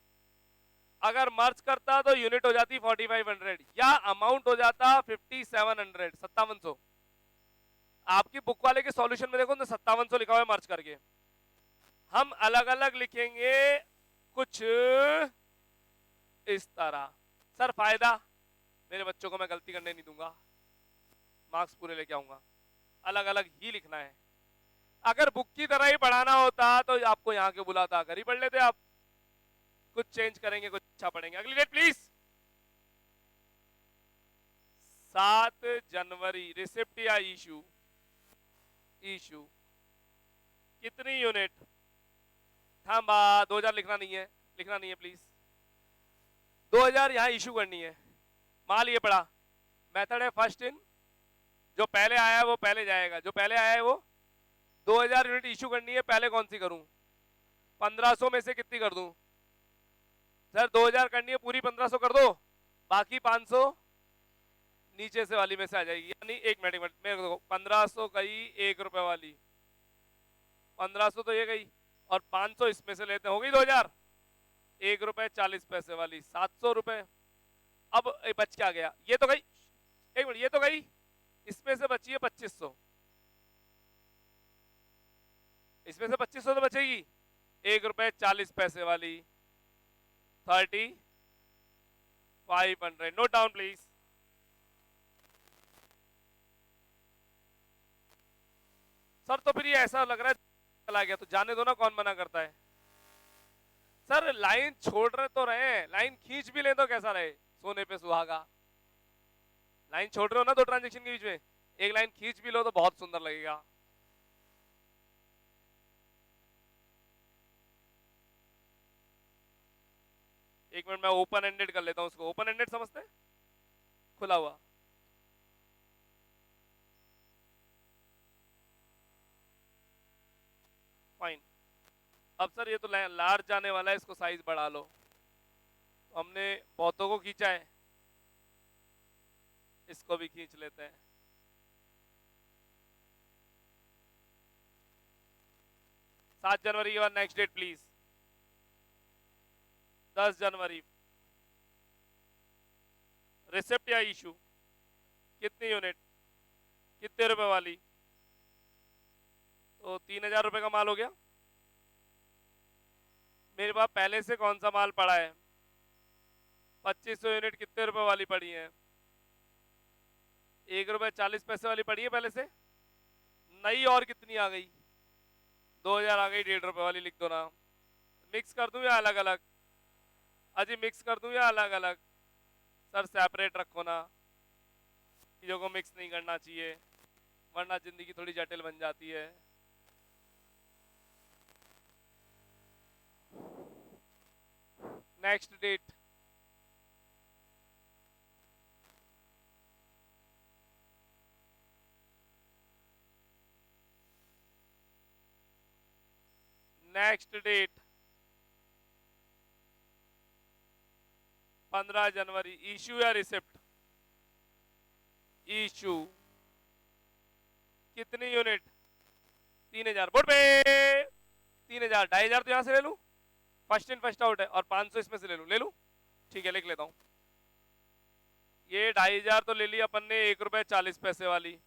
अगर मर्ज करता तो यूनिट हो जाती 4500 या अमाउंट हो जाता 5700, 5700। आपकी बुक वाले के सॉल्यूशन में देखो तो 5700 लिखा हुआ है मर्ज करके। हम अलग अलग लिखेंगे कुछ इस तरह। सर फायदा, मेरे बच्चों को मैं गलती करने नहीं दूंगा, मार्क्स पूरे लेके आऊंगा। अलग अलग ही लिखना है। अगर बुक की तरह ही पढ़ाना होता तो आपको यहाँ के बुलाता, घर ही पढ़ लेते आप। कुछ चेंज करेंगे, कुछ अच्छा पढ़ेंगे। अगली डेट प्लीज। 7 जनवरी, रिसिप्ट या इशू? इशू। कितनी यूनिट? थांबा, 2000 लिखना नहीं है, लिखना नहीं है प्लीज। 2000 यहां इशू करनी है। माल ये पड़ा, मेथड है फर्स्ट इन, जो पहले आया है वो पहले जाएगा, जो पहले आया है वो। 2000 यूनिट इशू करनी है, पहले कौन सी करूं? 1500 में से कितनी कर दूं? सर 2000 करनी है, पूरी 1500 कर दो, बाकी 500 नीचे से वाली में से आ जाएगी। यानी एक मिनट मेरे को 1500 गई 1 रुपए वाली, 1500 तो ये गई, और 500 इसमें से लेते, हो गई 2000। 1 रुपए 40 पैसे वाली 700 रुपए। अब बच क्या गया? ये तो गई, एक मिनट, ये तो गई, इसमें से बची है 2500, इसमें से 2500 तो बचेगी। 1 रुपए 40 पैसे वाली 3500। Note down please. सर तो फिर ये ऐसा लग रहा है चला गया, तो जाने दो ना, कौन मना करता है? सर लाइन छोड़ रहे तो रहे, लाइन खींच भी ले तो कैसा रहे? सोने पे सुहागा। लाइन छोड़ रहे हो ना दो ट्रांजेक्शन के बीच में, एक लाइन खींच भी लो तो बहुत सुंदर लगेगा। एक मिनट, मैं ओपन एंडेड कर लेता हूं उसको। ओपन एंडेड समझते हैं? खुला हुआ। फाइन। अब सर ये तो लार्ज जाने वाला है, इसको साइज बढ़ा लो। तो हमने बहुतों को खींचा है, इसको भी खींच लेते हैं। सात जनवरी के बाद नेक्स्ट डेट प्लीज। 10 जनवरी, रिसिप्ट या इशू, कितनी यूनिट, कितने रुपए वाली, तो 3,000 रुपए का माल हो गया। मेरे पास पहले से कौन सा माल पड़ा है, 2500 यूनिट कितने रुपए वाली पड़ी है, 1 रुपए 40 पैसे वाली पड़ी है पहले से। नई और कितनी आ गई, 2000 आ गई, 1.5 रुपए वाली लिख दो ना। मिक्स कर दूं या अलग अलग, अजी मिक्स कर दूं या अलग अलग, सर सेपरेट रखो ना, चीजों को मिक्स नहीं करना चाहिए वरना जिंदगी थोड़ी जटिल बन जाती है। नेक्स्ट डेट, नेक्स्ट डेट 15 जनवरी, इशू या रिसिप्ट, इशू, कितनी यूनिट, 3,000, बोर्ड पे 3,000, 2,500 तो यहां से ले लूं, फर्स्ट इन फर्स्ट आउट है, और 500 इसमें से ले लूं, ले लूं, ठीक है लिख लेता हूं। ये 2,500 तो ले लिया अपन ने 1 रुपए 40 पैसे वाली,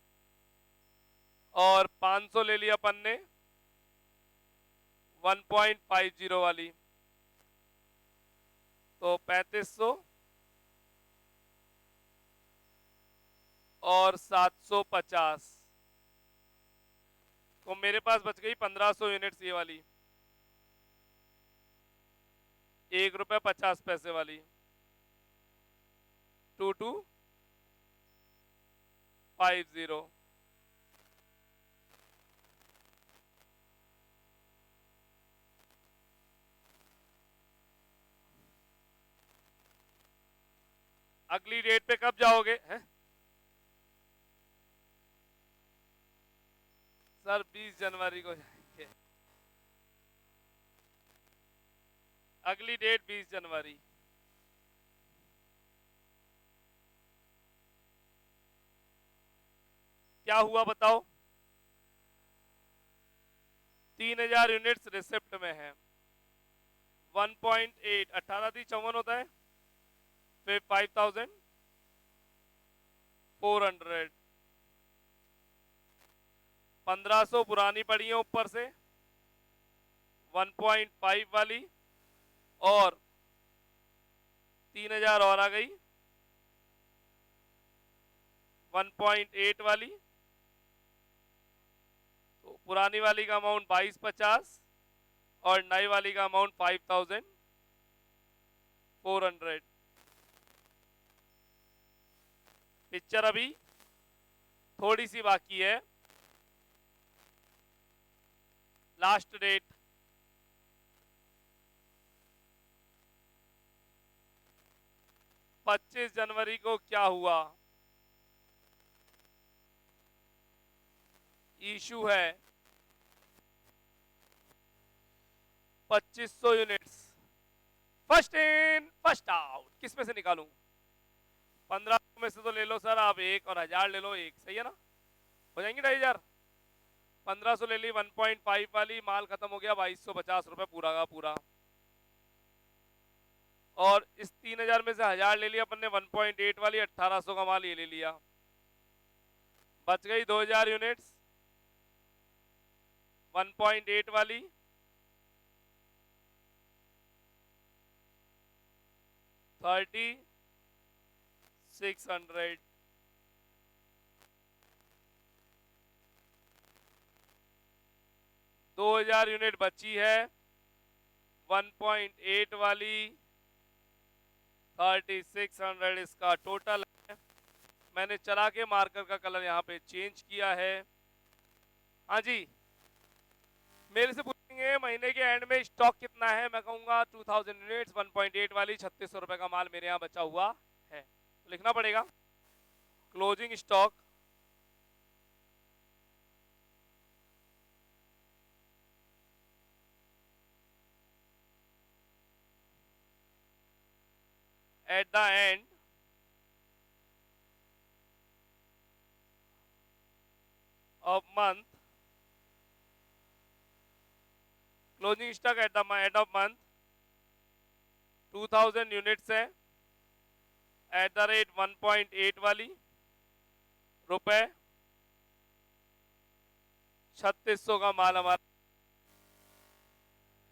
और 500 ले लिया अपन ने 1.50 वाली, तो 3,500 और 750, तो मेरे पास बच गई 1,500 यूनिट्स ये वाली, 1 रुपए 50 पैसे वाली, 2250। अगली डेट पे कब जाओगे हैं? सर 20 जनवरी को जाएंगे, अगली डेट 20 जनवरी। क्या हुआ बताओ, 3,000 यूनिट्स रिसिप्ट में है, 1.8, 18 × 54 होता है, फिर 5,400, 1,500 पुरानी पड़ी है ऊपर से 1.5 वाली, और 3,000 और आ गई 1.8 वाली, तो पुरानी वाली का अमाउंट 2250 और नई वाली का अमाउंट 5,400। पिक्चर अभी थोड़ी सी बाकी है, लास्ट डेट 25 जनवरी को क्या हुआ, इशू है 2,500 units, first in first out, किस में से निकालूं, 15 में से तो ले लो सर आप एक, और 1,000 ले लो एक, सही है ना, हो जाएंगे 2,500। 1,500 ले ली 1.5 वाली, माल खत्म हो गया 2,250 रुपए पूरा का पूरा, और इस 3,000 में से 1,000 ले लिया अपन ने 1.8 वाली, 1,800 का माल ये ले लिया, बच गई 2,000 यूनिट्स 1.8 वाली, 3,600, 2,000 यूनिट बची है 1.8 वाली, 3,600 इसका टोटल है। मैंने चला के मार्कर का कलर यहाँ पे चेंज किया है। हाँ जी, मेरे से पूछेंगे महीने के एंड में स्टॉक कितना है, मैं कहूंगा 2,000 यूनिट्स 1.8 वाली, 3,600 रुपए का माल मेरे यहाँ बचा हुआ है, तो लिखना पड़ेगा closing stock at the end of month, closing stock at the end of month 2000 units है एट द रेट 1.8 वाली रुपए 3600 का माल हमारा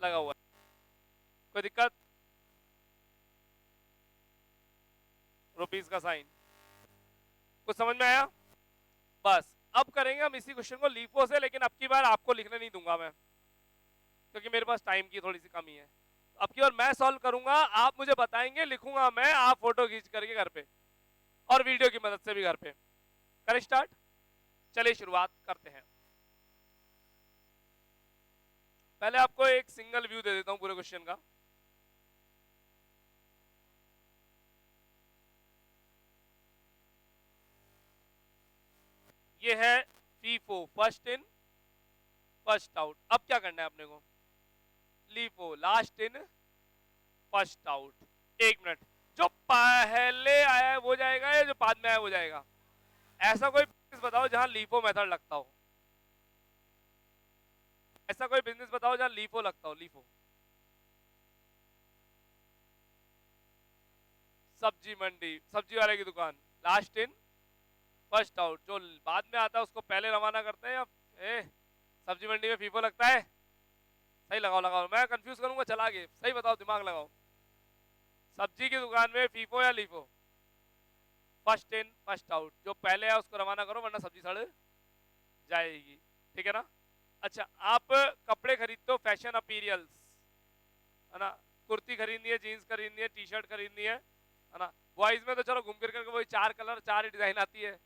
लगा हुआ है। कोई दिक्कत? रुपीस का साइन कुछ समझ में आया? बस अब करेंगे हम इसी क्वेश्चन को लीफो से, लेकिन अब की बार आपको लिखने नहीं दूंगा मैं, क्योंकि मेरे पास टाइम की थोड़ी सी कमी है। अब की बार मैं सॉल्व करूंगा, आप मुझे बताएंगे, लिखूंगा मैं, आप फोटो खींच करके घर पे और वीडियो की मदद से भी घर पे। करें स्टार्ट? चलिए शुरुआत करते हैं। पहले आपको एक सिंगल व्यू दे देता हूं पूरे क्वेश्चन का। ये है FIFO, first in first out. अब क्या करना है अपने को? LIFO, last in first out. एक मिनट, जो पहले आया है वो जाएगा या जो बाद में आया वो जाएगा? ऐसा कोई बिजनेस बताओ जहां लीफो मेथड लगता हो। ऐसा कोई बिजनेस बताओ जहां लीफो लगता हो। लीफो, सब्जी मंडी, सब्जी वाले की दुकान, लास्ट इन फर्स्ट आउट। जो बाद में आता है उसको पहले रवाना करते हैं या सब्जी मंडी में फीफो लगता है? सही लगाओ लगाओ, मैं कंफ्यूज करूंगा, चला आगे। सही बताओ, दिमाग लगाओ। सब्जी की दुकान में फीफो या LIFO? First in first out, जो पहले है उसको रवाना करो वरना सब्जी सड़ जाएगी। ठीक है ना? अच्छा, आप कपड़े खरीदते हो, फैशन अपीरियल्स, है ना? कुर्ती खरीदनी है, जीन्स खरीदनी है, टी शर्ट खरीदनी है ना? बॉयज में तो चलो घूम फिर करके वही 4 कलर 4 ही डिजाइन आती है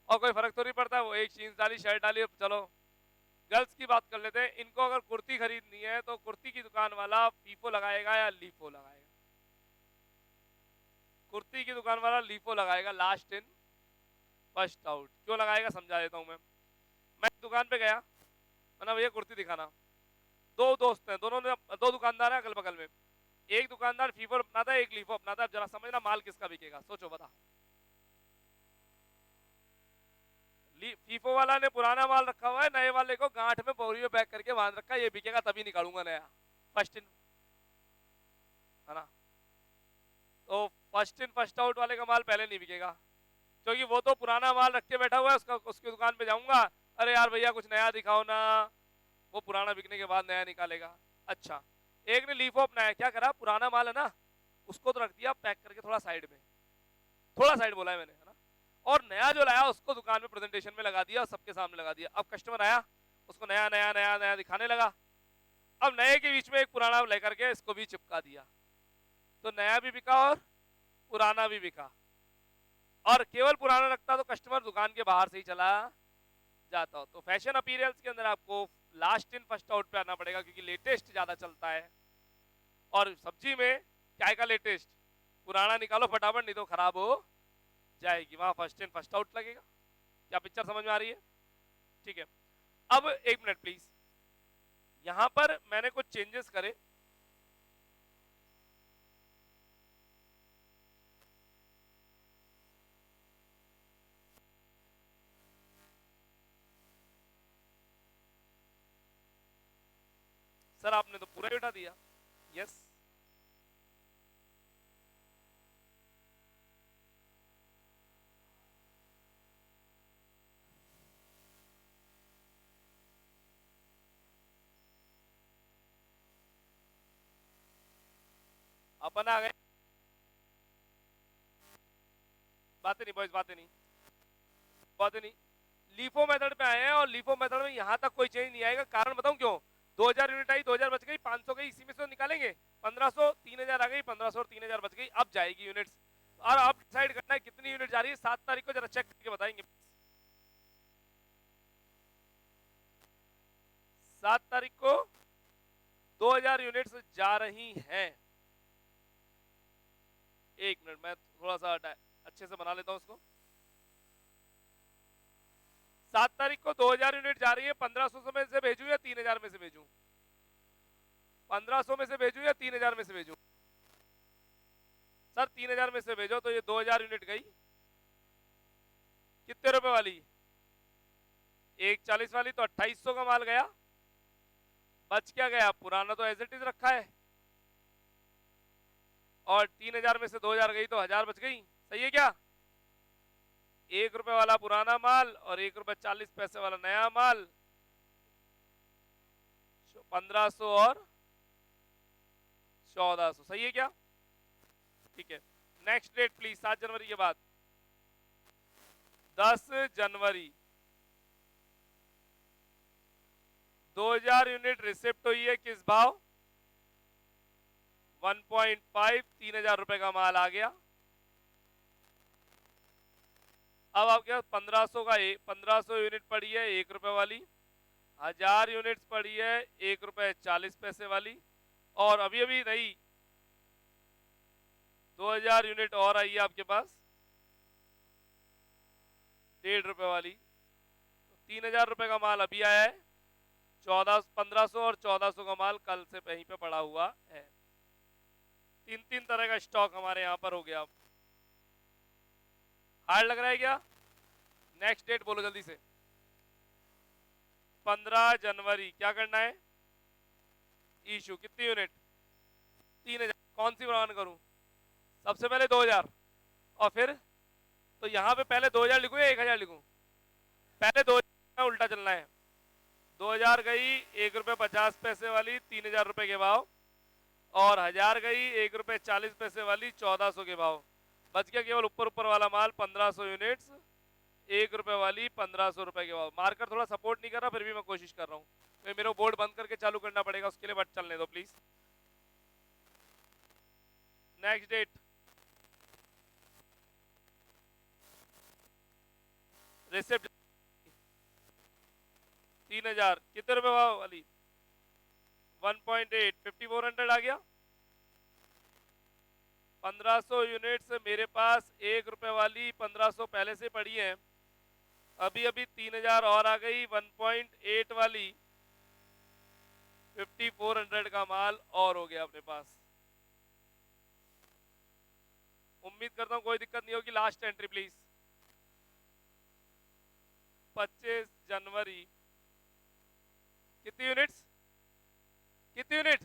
और कोई फर्क तो नहीं पड़ता है, वो एक जीन्स डाली शर्ट डाली। चलो गर्ल्स की बात कर लेते हैं। इनको अगर कुर्ती खरीदनी है तो कुर्ती की दुकान वाला फीफो लगाएगा या लीफो लगाएगा? कुर्ती की दुकान वाला लीफो लगाएगा, लास्ट इन फर्स्ट आउट। क्यों लगाएगा समझा देता हूं मैं दुकान पे गया, है ना, भैया कुर्ती दिखाना। दो दोस्त हैं, दोनों ने, दो दुकानदार हैं अगल बगल में। एक दुकानदार फीफो अपनाता है, एक लीफो अपनाता है। अब जरा समझना माल किसका बिकेगा, सोचो बता। फीफो वाला ने पुराना माल रखा हुआ है, नए वाले को गांठ में बोरी में पैक करके बांध रखा है, ये बिकेगा तभी निकालूंगा नया, फर्स्ट इन, है ना? तो फर्स्ट इन फर्स्ट आउट वाले का माल पहले नहीं बिकेगा, क्योंकि वो तो पुराना माल रख के बैठा हुआ है। उसकी दुकान पे जाऊंगा, अरे यार भैया कुछ नया दिखाओ ना, वो पुराना बिकने के बाद नया निकालेगा। अच्छा, एक ने लीफो अपनाया, क्या करा, पुराना माल है ना, उसको तो रख दिया पैक करके थोड़ा साइड में, थोड़ा साइड बोला है मैंने, है ना? और नया जो लाया उसको दुकान में प्रेजेंटेशन में लगा दिया, सबके सामने लगा दिया। अब कस्टमर आया, उसको नया नया नया नया दिखाने लगा। अब नए के बीच में एक पुराना लेकर के इसको भी चिपका दिया, तो नया भी बिका और पुराना भी बिका। और केवल पुराना रखता तो कस्टमर दुकान के बाहर से ही चला जाता हो। तो फैशन अपीरियल्स के अंदर आपको लास्ट इन फर्स्ट आउट पे आना पड़ेगा, क्योंकि लेटेस्ट ज्यादा चलता है। और सब्जी में क्या का लेटेस्ट, पुराना निकालो फटाफट, नहीं तो खराब हो जाएगी, वहां फर्स्ट इन फर्स्ट आउट लगेगा। क्या पिक्चर समझ में आ रही है? ठीक है, अब एक मिनट प्लीज, यहां पर मैंने कुछ चेंजेस करे। सर आपने तो पूरा ही उठा दिया। यस, अपन आ गए। बातें नहीं बॉयज, बातें नहीं, बातें नहीं। लीफो मेथड पे आए हैं और लीफो मेथड में यहां तक कोई चेंज नहीं आएगा। कारण बताऊं क्यों? 2000 यूनिट आई, 2000 बच गई, 500 गई, इसी में से तो निकालेंगे। 1500, 3000 आ गई, 1500 और 3000 बच गई, अब जाएगी यूनिट्स। और आप डिसाइड करना है कितनी यूनिट जा रही है। 7 तारीख को जरा चेक करके बताएंगे। 7 तारीख को 2000 यूनिट्स जा रही हैं। एक मिनट, मैं थोड़ा सा अच्छे से बना लेता हूं उसको। 7 तारीख को 2000 यूनिट जा रही है। 1500 में से भेजूं या 3000 में से भेजूं? 1500 में से भेजूं या 3000 में से भेजूं? सर 3000 में से भेजो, तो ये 2000 यूनिट गई। कितने रुपए वाली? 140 वाली, तो 2800 का माल गया। बच क्या गया? पुराना तो एज इट इज रखा है, और 3000 में से 2000 गई तो 1000 बच गई, सही है क्या? 1 रुपए वाला पुराना माल और 1 रुपए 40 पैसे वाला नया माल, 1500 और 1400, सही है क्या? ठीक है, नेक्स्ट डेट प्लीज, 7 जनवरी के बाद 10 जनवरी 2000 यूनिट रिसिप्ट हुई है, किस भाव? 1.5, 3000 रुपए का माल आ गया। अब आपके पास 1500 यूनिट पड़ी है 1 रुपए वाली, 1000 यूनिट्स पड़ी है 1 रुपए 40 पैसे वाली, और अभी अभी नई 2000 यूनिट और आई है आपके पास 1.5 रुपए वाली। तो 3000 रुपए का माल अभी आया है, 1500 और 1400 का माल कल से कहीं पे पड़ा हुआ है। तीन तरह का स्टॉक हमारे यहां पर हो गया। हार्ड लग रहा है क्या? नेक्स्ट डेट बोलो जल्दी से। 15 जनवरी क्या करना है? इशू, कितनी यूनिट? 3000। कौन सी प्रमाण करूं? सबसे पहले 2000, और फिर तो यहां पे पहले 2000 लिखूं या 1000 लिखूं? पहले 2000 उल्टा चलना है। 2000 गई 1 रुपए 50 पैसे वाली 3000 रुपए के भाव, और 1000 गई 1 रुपए 40 पैसे वाली 1400 के भाव। बच गया केवल ऊपर ऊपर वाला माल 1500 यूनिट्स 1 रुपए वाली 1500 रुपए के भाव। मार्कर थोड़ा सपोर्ट नहीं कर रहा, फिर भी मैं कोशिश कर रहा हूँ, तो मेरे को बोर्ड बंद करके चालू करना पड़ेगा, उसके लिए बट चलने दो प्लीज। नेक्स्ट डेट रिसिप्ट 3000, कितने रुपए भाव वाली? 1.8, 5400 आ गया। 1500 यूनिट्स मेरे पास 1 रुपए वाली 1500 पहले से पड़ी है, अभी अभी 3000 और आ गई 1.8 वाली 5400 का माल और हो गया अपने पास। उम्मीद करता हूं कोई दिक्कत नहीं होगी। Last entry please. 25 जनवरी कितनी यूनिट्स? कितनी यूनिट?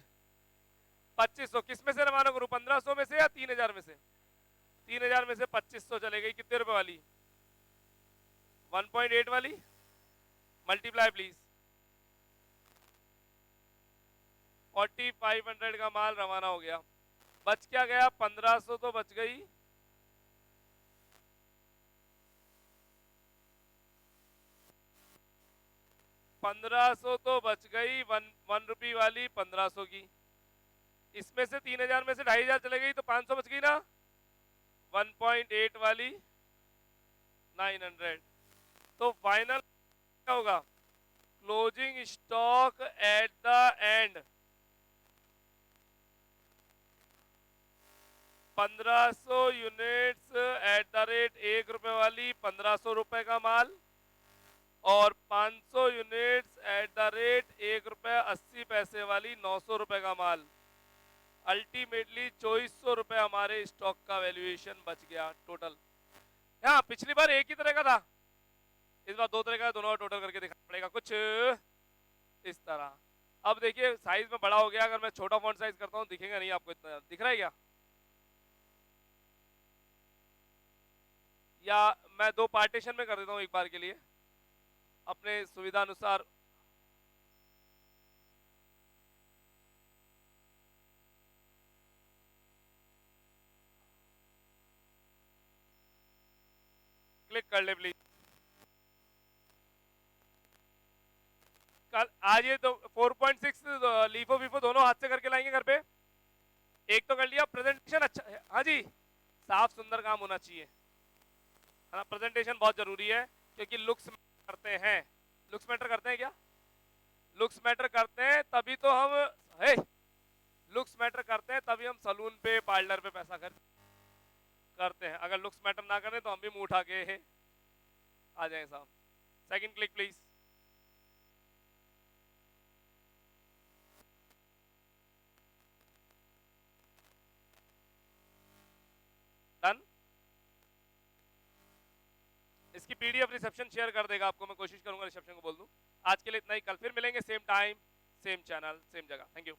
2500। किस में से रवाना करूं, 1500 में से या 3000 में से? 3000 में से 2500 चले गई, कितने रुपए वाली? 1.8 वाली। Multiply please. 4500 का माल रवाना हो गया। बच क्या गया? 1500 तो बच गई, 1500 तो बच गई 1 रुपी वाली 1500 की। इसमें से 3000 में से 2500 चले गई तो 500 बच गई ना, 1.8 वाली 900। तो फाइनल क्या होगा? Closing stock at the end 1500 units at the rate 1 रुपए वाली 1500 रुपए का माल, और 500 यूनिट्स एट द रेट 1 रुपए 80 पैसे वाली 900 रुपए का माल। अल्टीमेटली 2400 रुपए हमारे स्टॉक का वैल्यूएशन बच गया टोटल। हाँ, पिछली बार एक ही तरह का था, इस बार 2 तरह का, दोनों टोटल करके दिखाना पड़ेगा कुछ इस तरह। अब देखिए साइज में बड़ा हो गया, अगर मैं छोटा फॉन्ट साइज करता हूँ दिखेगा नहीं आपको, इतना दिख रहा है क्या? या मैं 2 पार्टीशन में कर देता हूँ एक बार के लिए अपने सुविधा अनुसार। क्लिक कर ले प्लीज। कल आज ये तो 4.6 लीफो वीफो दोनों हाथ से करके लाएंगे घर पे। एक तो कर लिया प्रेजेंटेशन, अच्छा है हाँ जी, साफ सुंदर काम होना चाहिए, है ना। प्रेजेंटेशन बहुत जरूरी है क्योंकि लुक्स करते हैं। लुक्स मैटर करते हैं क्या? लुक्स मैटर करते हैं तभी तो हम लुक्स मैटर करते हैं तभी हम सलून पे पार्लर पे पैसा खर्च करते हैं। अगर लुक्स मैटर ना करें तो हम भी मुंह उठा के आ जाए साहब। Second click please. डन। इसकी पीडीएफ रिसेप्शन शेयर कर देगा आपको, मैं कोशिश करूंगा रिसेप्शन को बोल दूं। आज के लिए इतना ही, कल फिर मिलेंगे सेम टाइम सेम चैनल सेम जगह। Thank you.